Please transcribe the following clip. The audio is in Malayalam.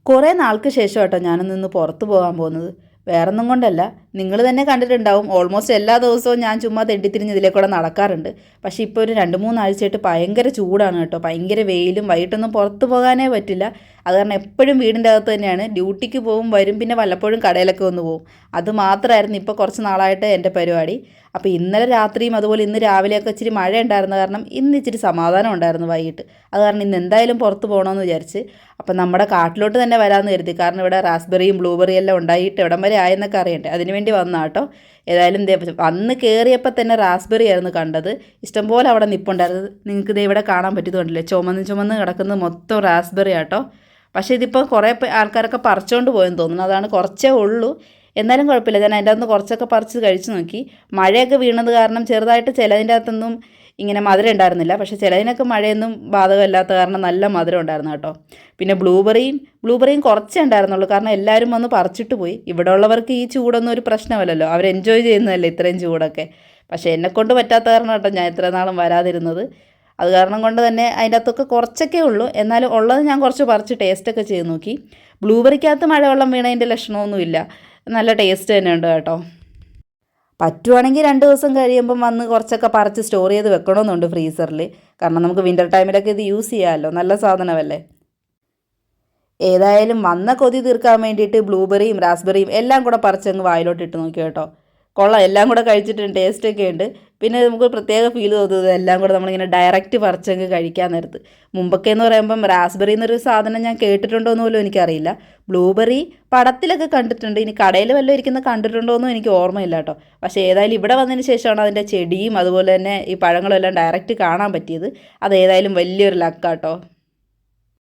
കുറേ നാൾക്ക് ശേഷം കേട്ടോ ഞാനൊന്ന് പുറത്ത് പോകാൻ പോകുന്നത്. വേറൊന്നും കൊണ്ടല്ല, നിങ്ങൾ തന്നെ കണ്ടിട്ടുണ്ടാവും, ഓൾമോസ്റ്റ് എല്ലാ ദിവസവും ഞാൻ ചുമ്മാ തെണ്ടിത്തിരിഞ്ഞ് ഇതിലേ കൂടെ നടക്കാറുണ്ട്. പക്ഷേ ഇപ്പോൾ ഒരു 2-3 ആഴ്ചയായിട്ട് ഭയങ്കര ചൂടാണ് കേട്ടോ, ഭയങ്കര വെയിലും, വൈകിട്ടൊന്നും പുറത്ത് പോകാനേ പറ്റില്ല. അത് കാരണം എപ്പോഴും വീടിൻ്റെ അകത്ത് തന്നെയാണ്. ഡ്യൂട്ടിക്ക് പോകും, വരും, പിന്നെ വല്ലപ്പോഴും കടയിലൊക്കെ ഒന്ന് പോകും. അത് മാത്രമായിരുന്നു ഇപ്പോൾ കുറച്ച് നാളായിട്ട് എൻ്റെ പരിപാടി. അപ്പോൾ ഇന്നലെ രാത്രിയും അതുപോലെ ഇന്ന് രാവിലെയൊക്കെ ഇച്ചിരി മഴ ഉണ്ടായിരുന്ന കാരണം ഇന്ന് ഇച്ചിരി സമാധാനം ഉണ്ടായിരുന്നു വൈകിട്ട്. അത് കാരണം ഇന്ന് എന്തായാലും പുറത്ത് പോകണമെന്ന് വിചാരിച്ച്. അപ്പം നമ്മുടെ കാട്ടിലോട്ട് തന്നെ വരാമെന്ന് കരുതി, കാരണം ഇവിടെ റാസ്ബെറിയും ബ്ലൂബെറിയും എല്ലാം ഉണ്ടായിട്ട് എവിടം വരെ ആയെന്നൊക്കെ അറിയണ്ടേ, അതിനുവേണ്ടി വന്നാ കേട്ടോ. ഏതായാലും അന്ന് കയറിയപ്പോൾ തന്നെ റാസ്ബെറി ആയിരുന്നു കണ്ടത്. ഇഷ്ടംപോലെ അവിടെ നിൽപ്പുണ്ടായിരുന്നു. നിങ്ങൾക്ക് ദേ ഇവിടെ കാണാൻ പറ്റുന്നുണ്ടല്ലേ, ചുമന്ന് കിടക്കുന്നത് മൊത്തം റാസ്ബെറി ആട്ടോ. പക്ഷേ ഇതിപ്പോൾ കുറേ ആൾക്കാരൊക്കെ പറിച്ചുകൊണ്ട് പോയെന്ന് തോന്നുന്നു, അതാണ് കുറച്ചേ ഉള്ളൂ. എന്നാലും കുഴപ്പമില്ല, ഞാൻ അതിൻ്റെ അകത്ത് കുറച്ചൊക്കെ പറിച്ച് കഴിച്ച് നോക്കി. മഴയൊക്കെ വീണത് കാരണം ചെറുതായിട്ട് ചിലതിൻ്റെ അകത്തൊന്നും ഇങ്ങനെ മധുരം ഉണ്ടായിരുന്നില്ല, പക്ഷേ ചിലതിനൊക്കെ മഴയൊന്നും ബാധകമല്ലാത്ത കാരണം നല്ല മധുരം ഉണ്ടായിരുന്നു കേട്ടോ. പിന്നെ ബ്ലൂബെറിയും കുറച്ചേ ഉണ്ടായിരുന്നുള്ളൂ, കാരണം എല്ലാവരും വന്ന് പറിച്ചിട്ട് പോയി. ഇവിടെ ഉള്ളവർക്ക് ഈ ചൂടൊന്നും ഒരു പ്രശ്നമല്ലല്ലോ, അവർ എൻജോയ് ചെയ്യുന്നതല്ലേ ഇത്രയും ചൂടൊക്കെ. പക്ഷേ എന്നെക്കൊണ്ട് പറ്റാത്ത കാരണം കേട്ടോ ഞാൻ ഇത്ര നാളും വരാതിരുന്നത്. അത് കാരണം കൊണ്ട് തന്നെ അതിൻ്റെ അകത്തൊക്കെ കുറച്ചൊക്കെ ഉള്ളൂ, എന്നാലും ഉള്ളത് ഞാൻ കുറച്ച് പറിച്ച് ടേസ്റ്റൊക്കെ ചെയ്ത് നോക്കി. ബ്ലൂബെറിക്കകത്ത് മഴവെള്ളം വീണതിൻ്റെ ലക്ഷണമൊന്നുമില്ല, നല്ല ടേസ്റ്റ് തന്നെയുണ്ട് കേട്ടോ. പറ്റുവാണെങ്കിൽ 2 ദിവസം കഴിയുമ്പം വന്ന് കുറച്ചൊക്കെ പറിച്ച് സ്റ്റോർ ചെയ്ത് വെക്കണമെന്നുണ്ട് ഫ്രീസറിൽ, കാരണം നമുക്ക് വിൻ്റർ ടൈമിലൊക്കെ ഇത് യൂസ് ചെയ്യാമല്ലോ, നല്ല സാധനമല്ലേ. ഏതായാലും വന്ന കൊതി തീർക്കാൻ വേണ്ടിയിട്ട് ബ്ലൂബെറിയും റാസ്ബെറിയും എല്ലാം കൂടെ പറിച്ചങ്ങ് വായിലോട്ട് ഇട്ട് നോക്കി കേട്ടോ. കൊള്ളാം, എല്ലാം കൂടെ കഴിച്ചിട്ടുണ്ട്, ടേസ്റ്റൊക്കെ ഉണ്ട്. പിന്നെ നമുക്ക് പ്രത്യേക ഫീൽ തോന്നുന്നത് എല്ലാം കൂടെ നമ്മളിങ്ങനെ ഡയറക്റ്റ് പറിച്ചങ്ങ് കഴിക്കാൻ നേരത്ത്. മുമ്പൊക്കെ എന്ന് പറയുമ്പം റാസ്ബെറി എന്നൊരു സാധനം ഞാൻ കേട്ടിട്ടുണ്ടോ എന്ന് പോലും എനിക്കറിയില്ല. ബ്ലൂബെറി പടത്തിലൊക്കെ കണ്ടിട്ടുണ്ട്, ഇനി കടയിൽ വല്ലതും ഇരിക്കുന്ന കണ്ടിട്ടുണ്ടോ എന്നും എനിക്ക് ഓർമ്മയില്ല കേട്ടോ. പക്ഷേ ഏതായാലും ഇവിടെ വന്നതിന് ശേഷമാണ് അതിൻ്റെ ചെടിയും അതുപോലെ തന്നെ ഈ പഴങ്ങളും എല്ലാം ഡയറക്റ്റ് കാണാൻ പറ്റിയത്. അത് ഏതായാലും വലിയൊരു ലക്കാട്ടോ.